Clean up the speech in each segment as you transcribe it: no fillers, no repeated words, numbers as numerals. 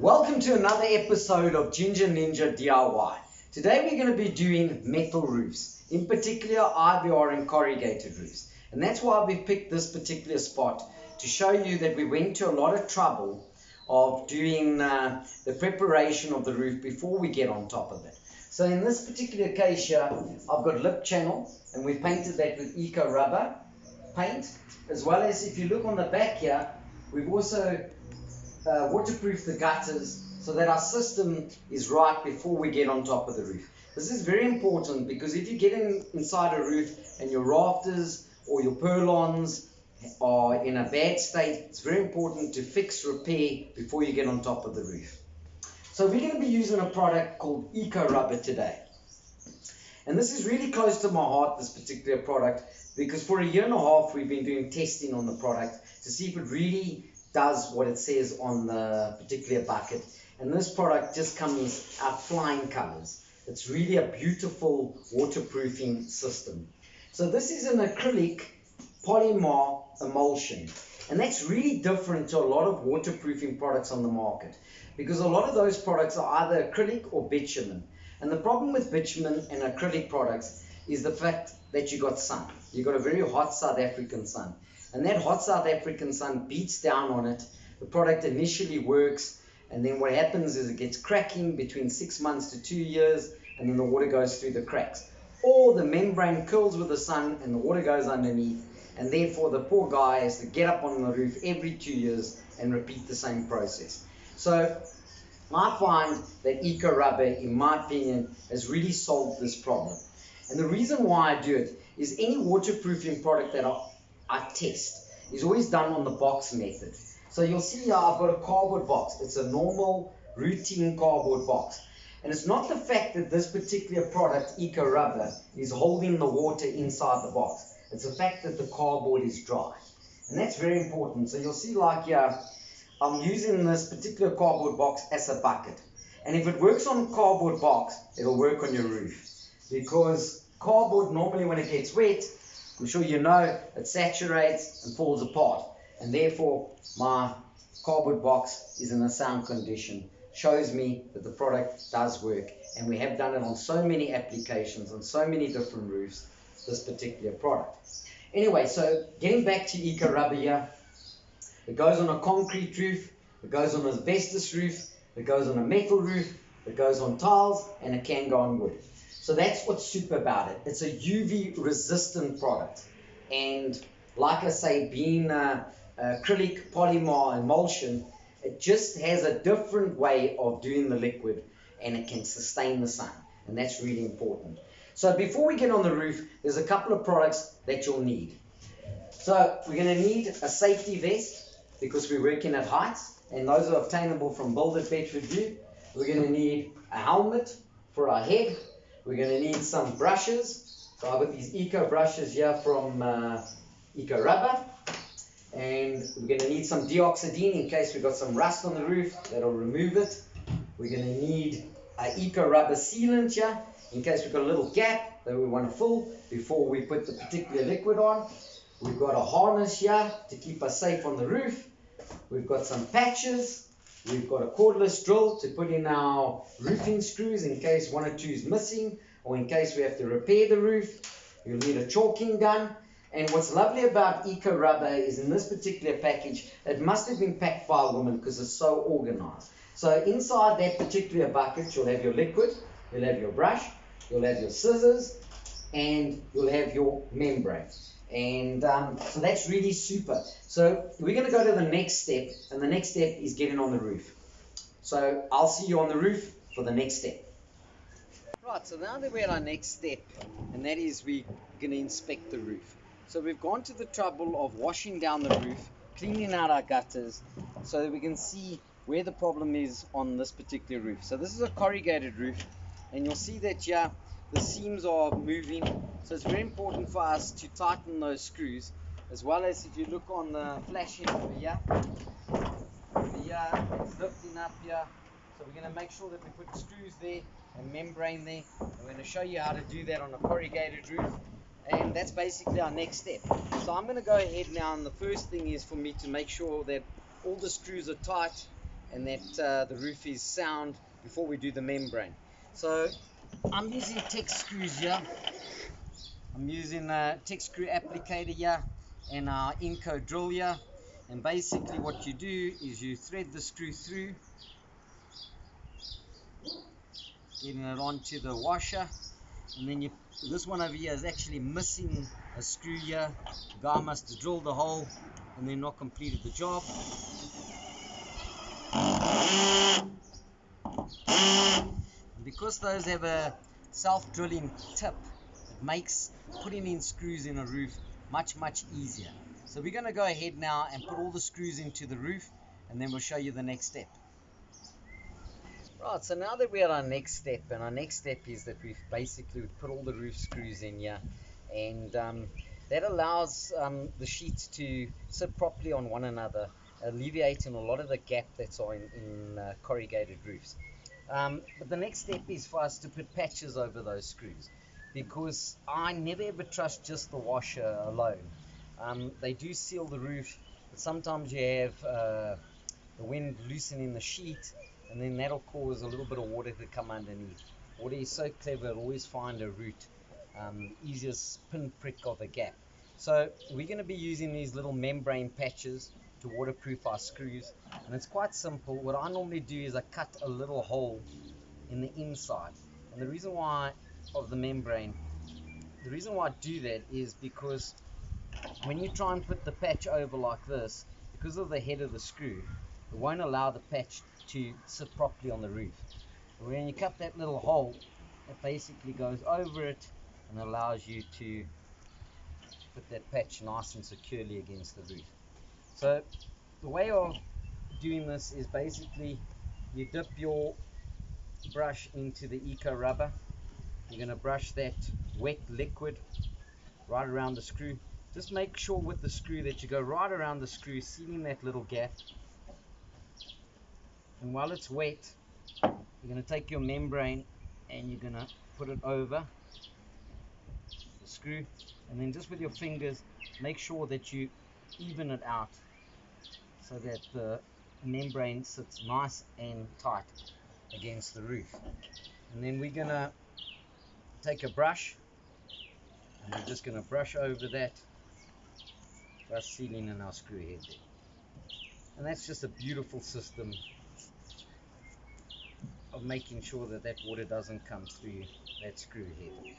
Welcome to another episode of Ginger Ninja DIY. Today we're going to be doing metal roofs, in particular IBR and corrugated roofs. And that's why we picked this particular spot to show you that we went to a lot of trouble of doing the preparation of the roof before we get on top of it. So in this particular case here, I've got lip channel and we painted that with eco rubber paint, as well as if you look on the back here, we've also waterproof the gutters so that our system is right before we get on top of the roof. This is very important because if you get inside a roof and your rafters or your purlins are in a bad state, it's very important to fix, repair before you get on top of the roof. So we're going to be using a product called Eco Rubber today. And this is really close to my heart, this particular product, because for a year and a half we've been doing testing on the product to see if it really does what it says on the particular bucket. And this product just comes out flying colors. It's really a beautiful waterproofing system. So this is an acrylic polymer emulsion, and that's really different to a lot of waterproofing products on the market, because a lot of those products are either acrylic or bitumen. And the problem with bitumen and acrylic products is the fact that you got sun. You got a very hot South African sun. And that hot South African sun beats down on it. The product initially works, and then what happens is it gets cracking between 6 months to 2 years, and then the water goes through the cracks. Or the membrane curls with the sun and the water goes underneath, and therefore the poor guy has to get up on the roof every 2 years and repeat the same process. So I find that Eco Rubber, in my opinion, has really solved this problem. And the reason why I do it is any waterproofing product that I test is always done on the box method. So you'll see here I've got a cardboard box. It's a normal routine cardboard box. And it's not the fact that this particular product, Eco Rubber, is holding the water inside the box. It's the fact that the cardboard is dry. And that's very important. So you'll see like here, I'm using this particular cardboard box as a bucket. And if it works on a cardboard box, it'll work on your roof. Because cardboard, normally when it gets wet, I'm sure you know, it saturates and falls apart. And therefore, my cardboard box is in a sound condition. Shows me that the product does work. And we have done it on so many applications, on so many different roofs, this particular product. Anyway, so getting back to Eco Rubber here, it goes on a concrete roof, it goes on an asbestos roof, it goes on a metal roof, it goes on tiles, and it can go on wood. So that's what's super about it. It's a UV resistant product. And like I say, being acrylic polymer emulsion, it just has a different way of doing the liquid, and it can sustain the sun. And that's really important. So before we get on the roof, there's a couple of products that you'll need. So we're going to need a safety vest because we're working at heights, and those are obtainable from Build It Bedford View. We're going to need a helmet for our head. We're going to need some brushes. So I've got these eco brushes here from Eco Rubber. And we're going to need some deoxidine in case we've got some rust on the roof. That'll remove it. We're going to need an Eco Rubber sealant here in case we've got a little gap that we want to fill before we put the particular liquid on. We've got a harness here to keep us safe on the roof. We've got some patches. We've got a cordless drill to put in our roofing screws in case one or two is missing, or in case we have to repair the roof. You'll need a chalking gun. And what's lovely about Eco Rubber is in this particular package, it must have been packed by a woman because it's so organized. So inside that particular bucket, you'll have your liquid, you'll have your brush, you'll have your scissors, and you'll have your membrane. And so that's really super. So we're going to go to the next step, and the next step is getting on the roof. So I'll see you on the roof for the next step. Right, so now that we're at our next step, and that is we're going to inspect the roof. So we've gone to the trouble of washing down the roof, cleaning out our gutters, so that we can see where the problem is on this particular roof. So this is a corrugated roof, and you'll see that here the seams are moving. So it's very important for us to tighten those screws, as well as if you look on the flashing over here, it's lifting up here. So we're going to make sure that we put screws there and membrane there. And we're going to show you how to do that on a corrugated roof. And that's basically our next step. So I'm going to go ahead now, and the first thing is for me to make sure that all the screws are tight and that the roof is sound before we do the membrane. So I'm using tech screws here. I'm using a tech screw applicator here and our Inco drill here. And basically what you do is you thread the screw through, getting it onto the washer, and then this one over here is actually missing a screw here. The guy must have drilled the hole and then not completed the job. And because those have a self-drilling tip, it makes putting in screws in a roof much easier. So we're going to go ahead now and put all the screws into the roof, and then we'll show you the next step. Right, so now that we're at our next step, and our next step is that we've basically put all the roof screws in here, and that allows the sheets to sit properly on one another, alleviating a lot of the gap that's in corrugated roofs. But the next step is for us to put patches over those screws, because I never ever trust just the washer alone. They do seal the roof, but sometimes you have the wind loosening the sheet, and then that'll cause a little bit of water to come underneath. Water is so clever, it'll always find a route, easiest pinprick of a gap. So we're going to be using these little membrane patches to waterproof our screws, and it's quite simple. What I normally do is I cut a little hole in the inside, and the reason why I do that is because when you try and put the patch over like this, because of the head of the screw, it won't allow the patch to sit properly on the roof. But when you cut that little hole, it basically goes over it and allows you to put that patch nice and securely against the roof. So the way of doing this is basically you dip your brush into the eco rubber. You're going to brush that wet liquid right around the screw. Just make sure with the screw that you go right around the screw, sealing that little gap. And while it's wet, you're going to take your membrane and you're going to put it over the screw, and then just with your fingers make sure that you even it out so that the membrane sits nice and tight against the roof. And then we're going to take a brush and we're just going to brush over that, just sealing in our screw head there. And that's just a beautiful system of making sure that that water doesn't come through that screw head.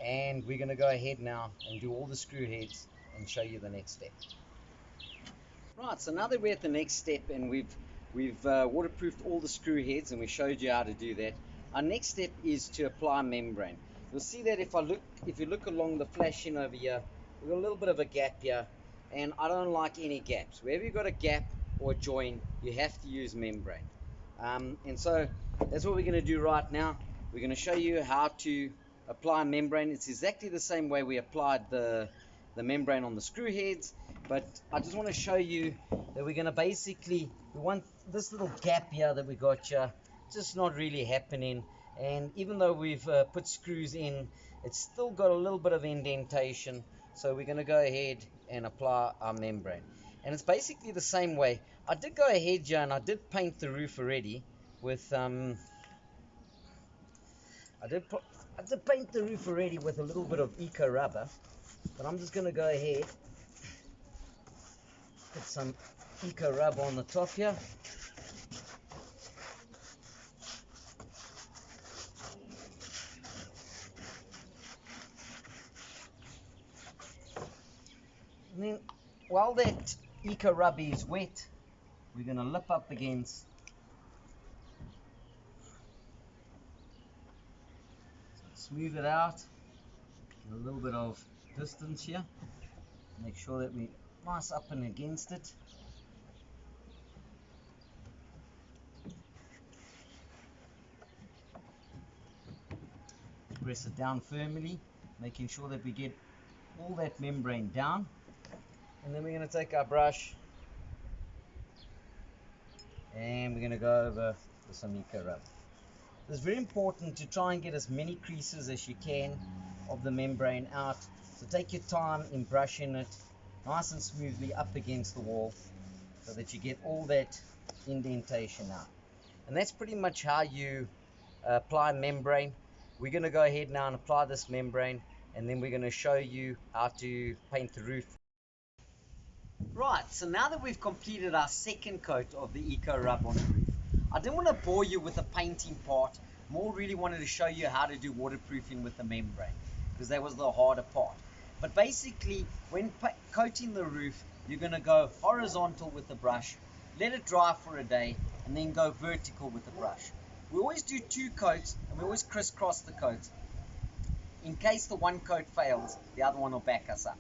And we're going to go ahead now and do all the screw heads and show you the next step. Right, so now that we're at the next step and we've waterproofed all the screw heads and we showed you how to do that, our next step is to apply membrane. You'll see that if you look along the flashing over here, we've got a little bit of a gap here, and I don't like any gaps. Wherever you've got a gap or a join, you have to use membrane. And so that's what we're going to do right now. We're going to show you how to apply membrane. It's exactly the same way we applied the membrane on the screw heads, but I just want to show you that we're going to we want this little gap here that we got here just not really happening. And even though we've put screws in, it's still got a little bit of indentation, so we're going to go ahead and apply our membrane. And it's basically the same way. I did go ahead here and I did paint the roof already with I did paint the roof already with a little bit of eco rubber, but I'm just going to go ahead, put some eco rubber on the top here. And then while that eco rubber is wet, we're going to lip up against smooth it out, get a little bit of distance here, make sure that we're nice up and against it. Press it down firmly, making sure that we get all that membrane down. And then we're going to take our brush and we're going to go over with some eco rubber. It's very important to try and get as many creases as you can of the membrane out. So take your time in brushing it nice and smoothly up against the wall. so that you get all that indentation out. And that's pretty much how you apply membrane. We're going to go ahead now and apply this membrane, and then we're going to show you how to paint the roof. Right, so now that we've completed our second coat of the Eco Rub on the roof, I didn't want to bore you with the painting part, more really wanted to show you how to do waterproofing with the membrane, because that was the harder part. But basically, when coating the roof, you're going to go horizontal with the brush, let it dry for a day, and then go vertical with the brush. We always do 2 coats, and we always crisscross the coats. In case the one coat fails, the other one will back us up.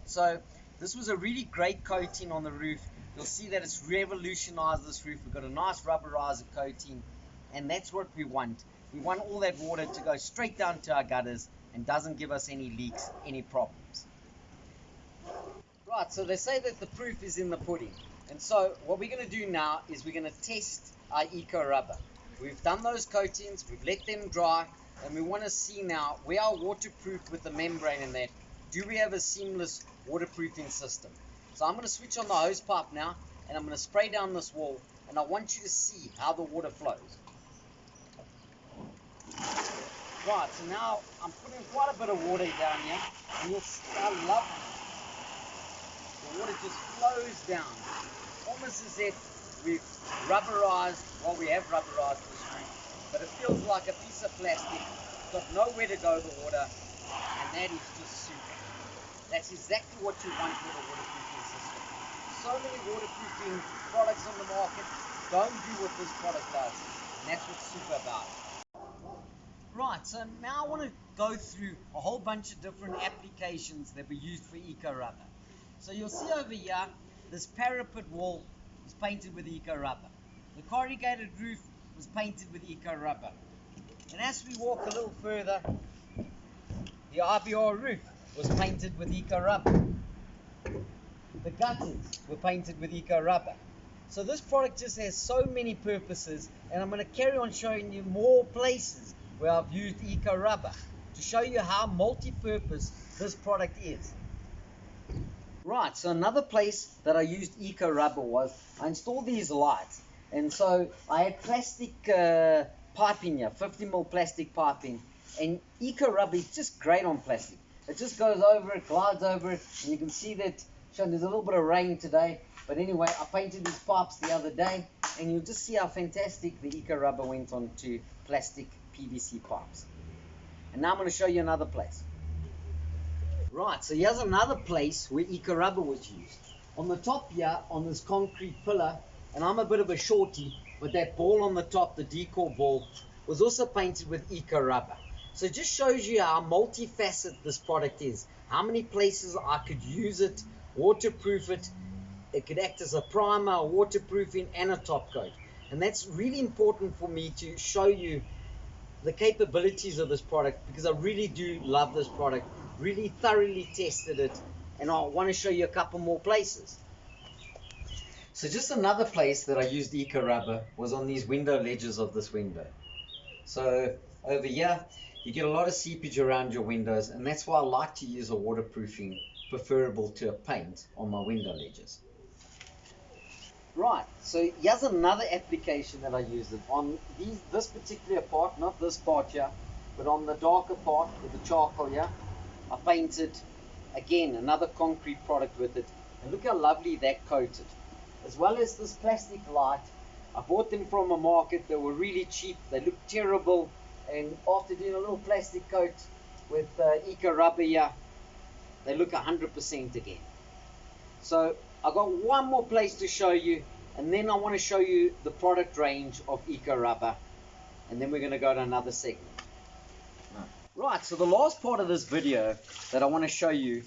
So this was a really great coating on the roof. You'll see that it's revolutionized this roof. We've got a nice rubberizer coating, and that's what we want. We want all that water to go straight down to our gutters and doesn't give us any leaks, any problems. Right, so they say that the proof is in the pudding. And so what we're going to do now is we're going to test our Eco Rubber. We've done those coatings, we've let them dry, and we want to see now, we are waterproof with the membrane in that. Do we have a seamless waterproofing system? So I'm going to switch on the hose pipe now, and I'm going to spray down this wall, and I want you to see how the water flows. Right, so now I'm putting quite a bit of water down here, and you'll see how lovely the water just flows down. Almost as if we've rubberized, well, we have rubberized this roof, but it feels like a piece of plastic. It's got nowhere to go, the water, and that is just super. That's exactly what you want with a waterproofing system. So many waterproofing products on the market don't do what this product does, and that's what's super about it. Right, so now I want to go through a whole bunch of different applications that we used for Eco Rubber. So you'll see over here, this parapet wall was painted with Eco Rubber. The corrugated roof was painted with Eco Rubber. And as we walk a little further, the IBR roof was painted with Eco Rubber. The gutters were painted with Eco Rubber. So this product just has so many purposes, and I'm going to carry on showing you more places where I've used Eco Rubber to show you how multi-purpose this product is. Right, so another place that I used Eco Rubber was, I installed these lights, and so I had plastic piping here, 50mm plastic piping, and Eco Rubber is just great on plastic. It just goes over it, glides over it, and you can see that there's a little bit of rain today, but anyway, I painted these pipes the other day, and you'll just see how fantastic the Eco Rubber went onto plastic PVC pipes. And now I'm going to show you another place. Right, so here's another place where Eco Rubber was used. On the top here, on this concrete pillar, and I'm a bit of a shorty, but that ball on the top, the decor ball, was also painted with Eco Rubber. So it just shows you how multifaceted this product is. How many places I could use it, waterproof it. It could act as a primer, a waterproofing, and a top coat. And that's really important for me to show you the capabilities of this product, because I really do love this product. Really thoroughly tested it, and I want to show you a couple more places. So just another place that I used Eco Rubber was on these window ledges of this window. So over here you get a lot of seepage around your windows, and that's why I like to use a waterproofing preferable to a paint on my window ledges. Right, so here's another application that I used it on. This particular part, not this part here, but on the darker part with the charcoal here, I painted again another concrete product with it, and look how lovely that coated. As well as this plastic light, I bought them from a market. They were really cheap, they looked terrible, and after doing a little plastic coat with Eco Rubber here, they look 100% again. So I got one more place to show you, and then I want to show you the product range of Eco Rubber, and then we're going to go to another segment. Right, so the last part of this video that I want to show you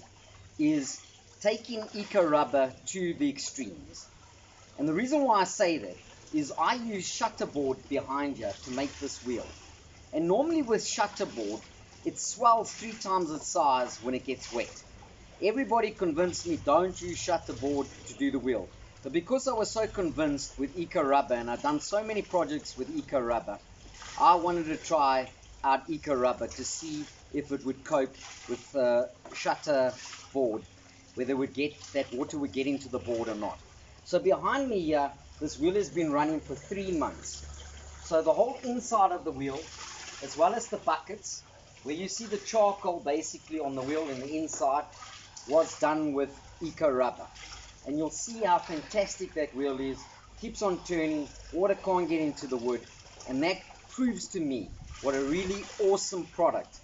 is taking Eco Rubber to the extremes. And the reason why I say that is I use shutterboard behind here to make this wheel. And normally with shutterboard, it swells 3 times its size when it gets wet. Everybody convinced me don't use shutterboard to do the wheel. But because I was so convinced with Eco Rubber, and I've done so many projects with Eco Rubber, I wanted to try out Eco Rubber to see if it would cope with shutter board. whether that water would get into the board or not. So behind me here, this wheel has been running for 3 months. So the whole inside of the wheel, as well as the buckets, where you see the charcoal basically on the wheel and the inside, was done with eco rubber. And you'll see how fantastic that wheel is. Keeps on turning, water can't get into the wood, and that proves to me what a really awesome product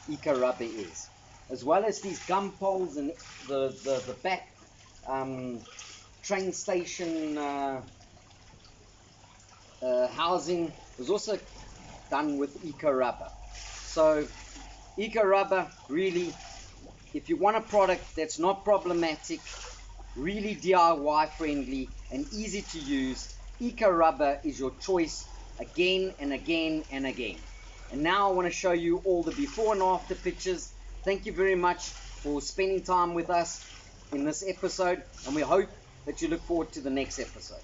eco rubber is. As well as these gum poles and the back train station housing was also done with eco rubber. So eco rubber, really, if you want a product that's not problematic, really DIY friendly and easy to use, eco rubber is your choice again and again and again. And now I want to show you all the before and after pictures. Thank you very much for spending time with us in this episode, and we hope that you look forward to the next episode.